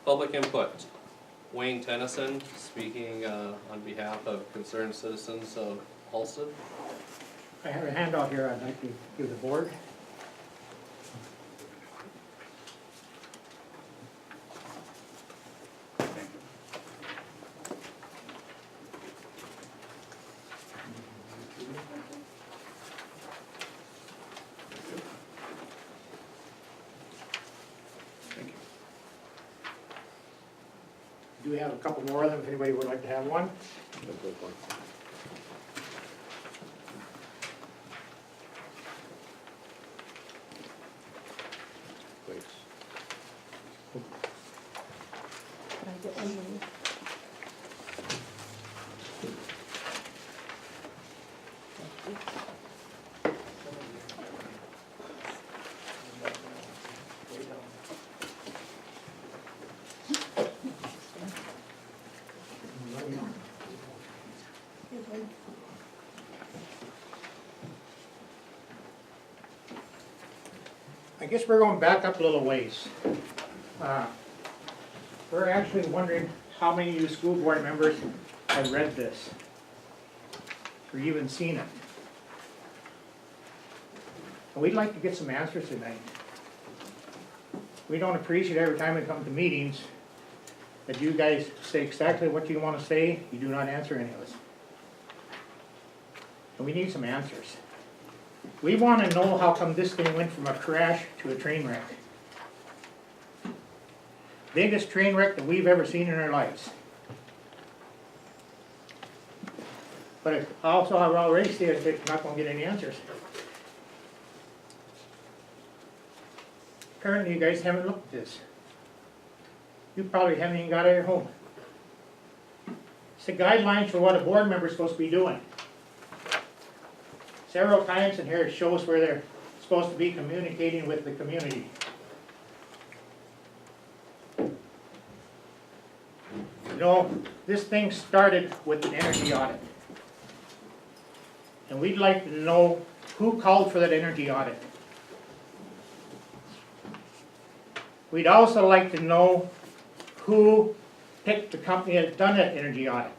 Public input. Wayne Tenneson, speaking on behalf of concerned citizens of Halsted. I have a handout here I'd like to give the board. Do we have a couple more of them if anybody would like to have one? I guess we're going back up a little ways. We're actually wondering how many of you school board members have read this or even seen it. And we'd like to get some answers tonight. We don't appreciate every time we come to meetings that you guys say exactly what you want to say, you do not answer any of us. And we need some answers. We want to know how come this thing went from a crash to a train wreck. Biggest train wreck that we've ever seen in our lives. But also I've already said that we're not going to get any answers. Currently you guys haven't looked at this. You probably haven't even got out of your home. It's the guidelines for what a board member is supposed to be doing. Several times in here it shows where they're supposed to be communicating with the community. You know, this thing started with an energy audit. And we'd like to know who called for that energy audit. We'd also like to know who picked the company that done that energy audit.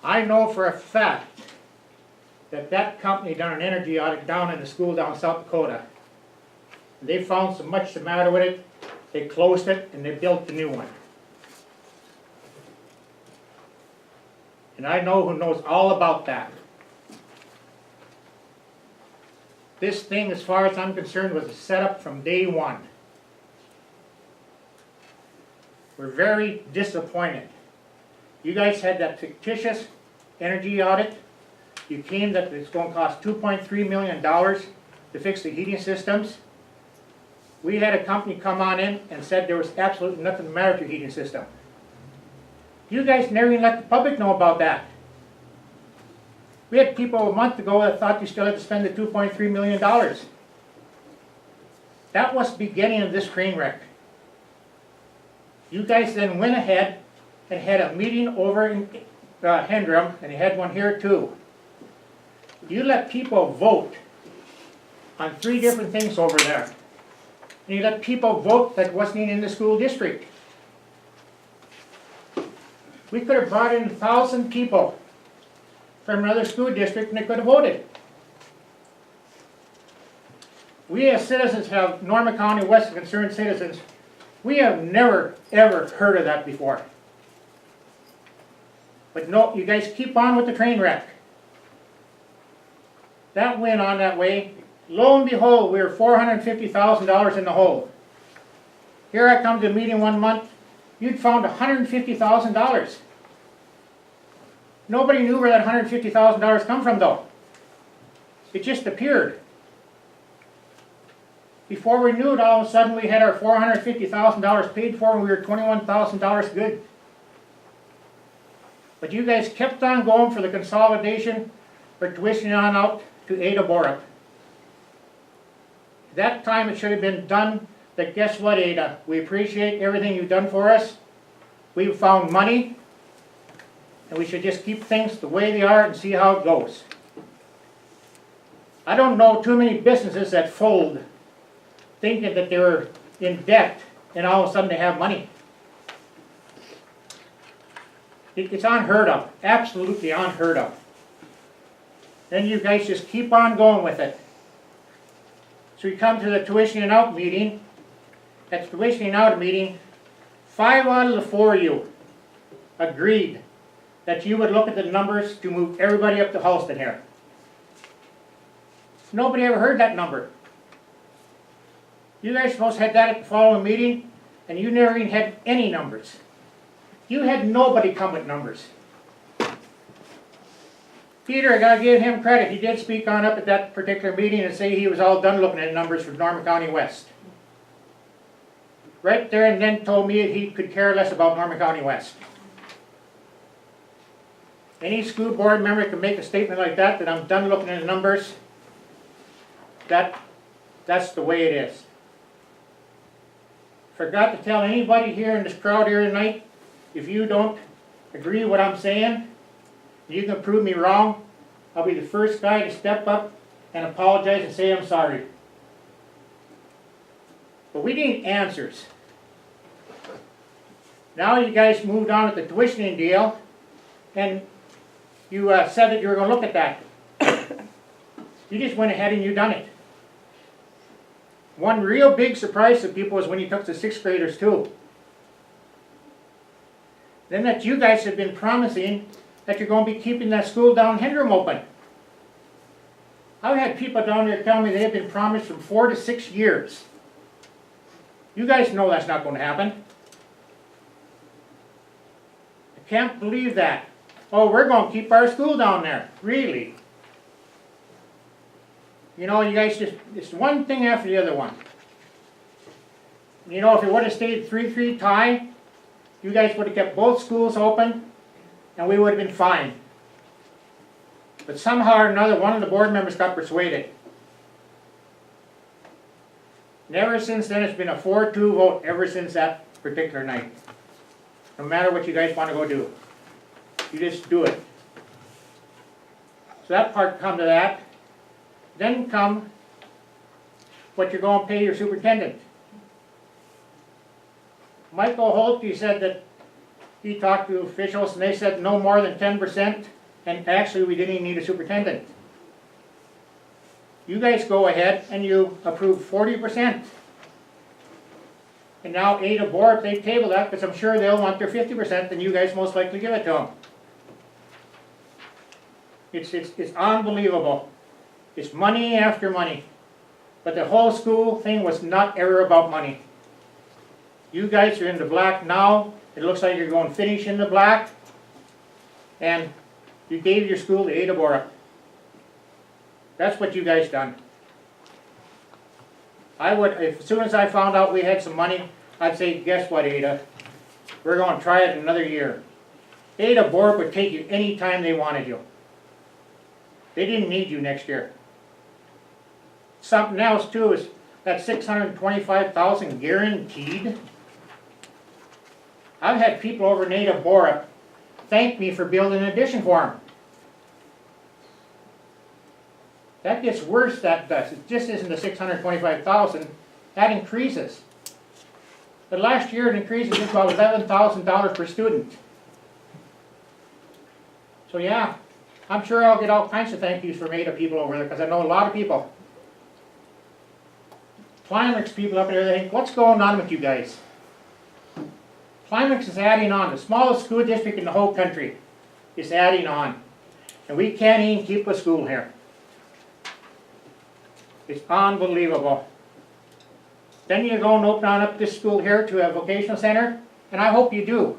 I know for a fact that that company done an energy audit down in the school down in South Dakota. They found so much the matter with it, they closed it and they built the new one. And I know who knows all about that. This thing, as far as I'm concerned, was a setup from day one. We're very disappointed. You guys had that fictitious energy audit. You came that it's going to cost $2.3 million to fix the heating systems. We had a company come on in and said there was absolutely nothing the matter with your heating system. You guys never even let the public know about that. We had people a month ago that thought you still had to spend the $2.3 million. That was the beginning of this train wreck. You guys then went ahead and had a meeting over in Hendrum, and you had one here too. You let people vote on 3 different things over there. And you let people vote that wasn't even in the school district. We could have brought in 1,000 people from another school district and they could have voted. We as citizens have, Norma County West concerned citizens, we have never ever heard of that before. But no, you guys keep on with the train wreck. That went on that way. Lo and behold, we were $450,000 in the hole. Here I come to a meeting one month, you'd found $150,000. Nobody knew where that $150,000 come from though. It just appeared. Before we knew it, all of a sudden we had our $450,000 paid for and we were $21,000 good. But you guys kept on going for the consolidation for tuition on out to Ada Borup. That time it should have been done that, guess what, Ada? We appreciate everything you've done for us. We've found money. And we should just keep things the way they are and see how it goes. I don't know too many businesses that fold thinking that they were in debt and all of a sudden they have money. It's unheard of, absolutely unheard of. Then you guys just keep on going with it. So we come to the tuition out meeting. At the tuition out meeting, 5 out of the 4 of you agreed that you would look at the numbers to move everybody up to Halston here. Nobody ever heard that number. You guys supposed to have that at the following meeting, and you never even had any numbers. You had nobody come with numbers. Peter, I gotta give him credit. He did speak on up at that particular meeting and say he was all done looking at numbers for Norman County West. Right there and then told me that he could care less about Norman County West. Any school board member can make a statement like that I'm done looking at the numbers. That's the way it is. Forgot to tell anybody here in this crowd here tonight, if you don't agree with what I'm saying, you can prove me wrong, I'll be the first guy to step up and apologize and say I'm sorry. But we need answers. Now you guys moved on with the tuition deal, and you said that you were going to look at that. You just went ahead and you done it. One real big surprise to people was when you took the 6th graders too. Then that you guys have been promising that you're going to be keeping that school down in Hendrum open. I've had people down there tell me they have been promised from 4 to 6 years. You guys know that's not going to happen. I can't believe that. Oh, we're going to keep our school down there. Really? You know, you guys just, it's one thing after the other one. You know, if it would have stayed 3-3 tie, you guys would have kept both schools open, and we would have been fine. But somehow or another, one of the board members got persuaded. And ever since then, it's been a 4-2 vote ever since that particular night. No matter what you guys want to go do. You just do it. So that part come to that. Then come what you're going to pay your superintendent. Michael Holt, said that he talked to officials and they said no more than 10%, and actually we didn't even need a superintendent. You guys go ahead and you approve 40%. And now Ada Board, they table that because I'm sure they'll want their 50%, and you guys most likely give it to them. It's unbelievable. It's money after money. But the whole school thing was not ever about money. You guys are in the black now. It looks like you're going to finish in the black. And you gave your school to Ada Borup. That's what you guys done. I would, as soon as I found out we had some money, I'd say, guess what, Ada? We're going to try it another year. Ada Borup would take you any time they wanted you. They didn't need you next year. Something else too is that $625,000 guaranteed. I've had people over in Ada Borup thank me for building an addition for them. That gets worse, that does. It just isn't the $625,000. That increases. But last year it increases to about $11,000 per student. So yeah, I'm sure I'll get all kinds of thank yous from Ada people over there because I know a lot of people. Climax people up there, they think, what's going on with you guys? Climax is adding on. The smallest school district in the whole country is adding on. And we can't even keep a school here. It's unbelievable. Then you're going to open on up this school here to a vocational center, and I hope you do.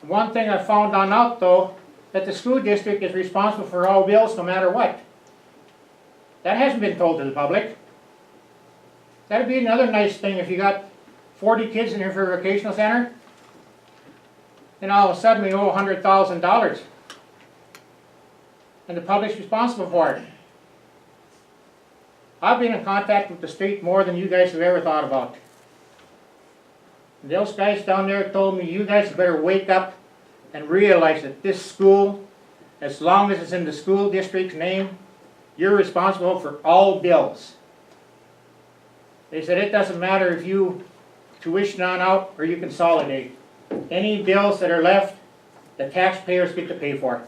One thing I found out though, that the school district is responsible for all bills no matter what. That hasn't been told to the public. That'd be another nice thing if you got 40 kids in here for a vocational center, and all of a sudden we owe $100,000. And the public's responsible for it. I've been in contact with the state more than you guys have ever thought about. And those guys down there told me, you guys better wake up and realize that this school, as long as it's in the school district's name, you're responsible for all bills. They said it doesn't matter if you tuition on out or you consolidate. Any bills that are left, the taxpayers get to pay for.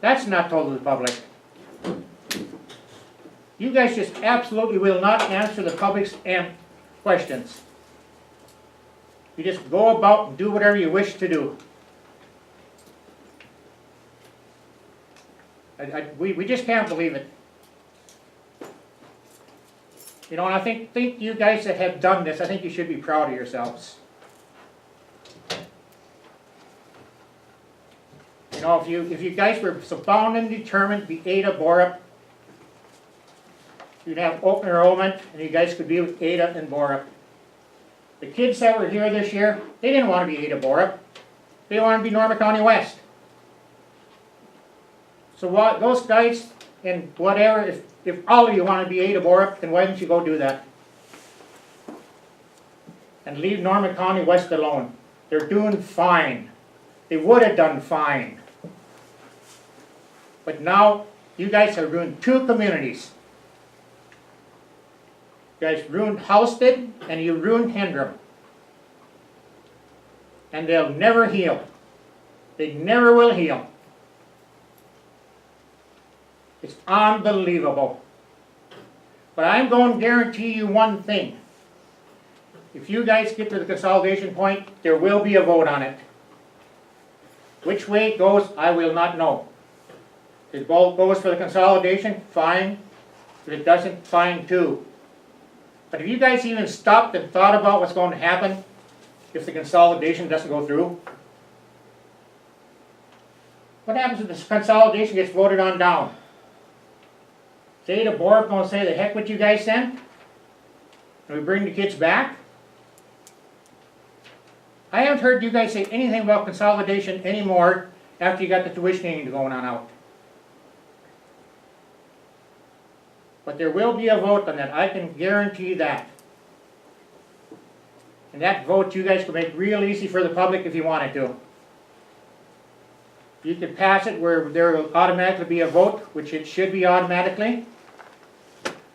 That's not told to the public. You guys just absolutely will not answer the public's questions. You just go about and do whatever you wish to do. We just can't believe it. You know, and I think you guys that have done this, I think you should be proud of yourselves. You know, if you guys were so bound and determined to be Ada Borup, you'd have open enrollment and you guys could be with Ada and Borup. The kids that were here this year, they didn't want to be Ada Borup. They wanted to be Norma County West. So what, those guys and whatever, if all of you want to be Ada Borup, then why don't you go do that? And leave Norma County West alone. They're doing fine. They would have done fine. But now, you guys have ruined two communities. You guys ruined Halsted and you ruined Hendrum. And they'll never heal. They never will heal. It's unbelievable. But I'm going to guarantee you one thing. If you guys get to the consolidation point, there will be a vote on it. Which way it goes, I will not know. If it goes for the consolidation, fine. If it doesn't, fine too. But if you guys even stopped and thought about what's going to happen if the consolidation doesn't go through, what happens if the consolidation gets voted on down? Say the board going to say, the heck with you guys then? And we bring the kids back? I haven't heard you guys say anything about consolidation anymore after you got the tuition going on out. But there will be a vote on that. I can guarantee that. And that vote you guys can make real easy for the public if you wanted to. You could pass it where there will automatically be a vote, which it should be automatically.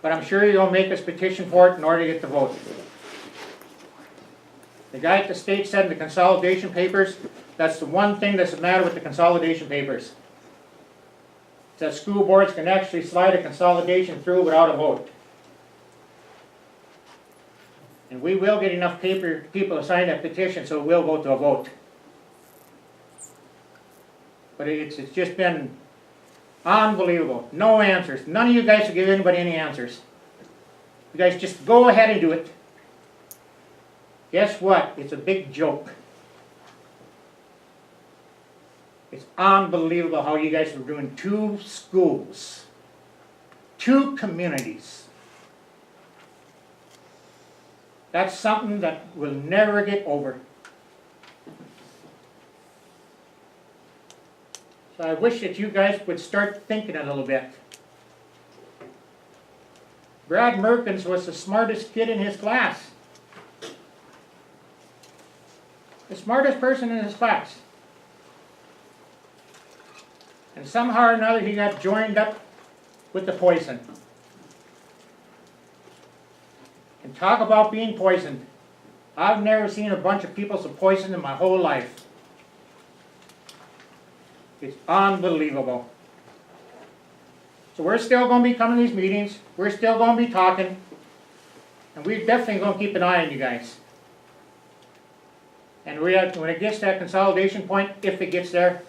But I'm sure you'll make us petition for it in order to get the vote. The guy at the state said in the consolidation papers, that's the one thing that's the matter with the consolidation papers. That school boards can actually slide a consolidation through without a vote. And we will get enough people to sign that petition, so we'll go to a vote. But it's just been unbelievable. No answers. None of you guys will give anybody any answers. You guys just go ahead and do it. Guess what? It's a big joke. It's unbelievable how you guys are doing two schools, two communities. That's something that will never get over. So I wish that you guys would start thinking a little bit. Brad Merkins was the smartest kid in his class. The smartest person in his class. And somehow or another he got joined up with the poison. And talk about being poisoned. I've never seen a bunch of people so poisoned in my whole life. It's unbelievable. So we're still going to be coming to these meetings. We're still going to be talking. And we're definitely going to keep an eye on you guys. And when it gets to that consolidation point, if it gets there,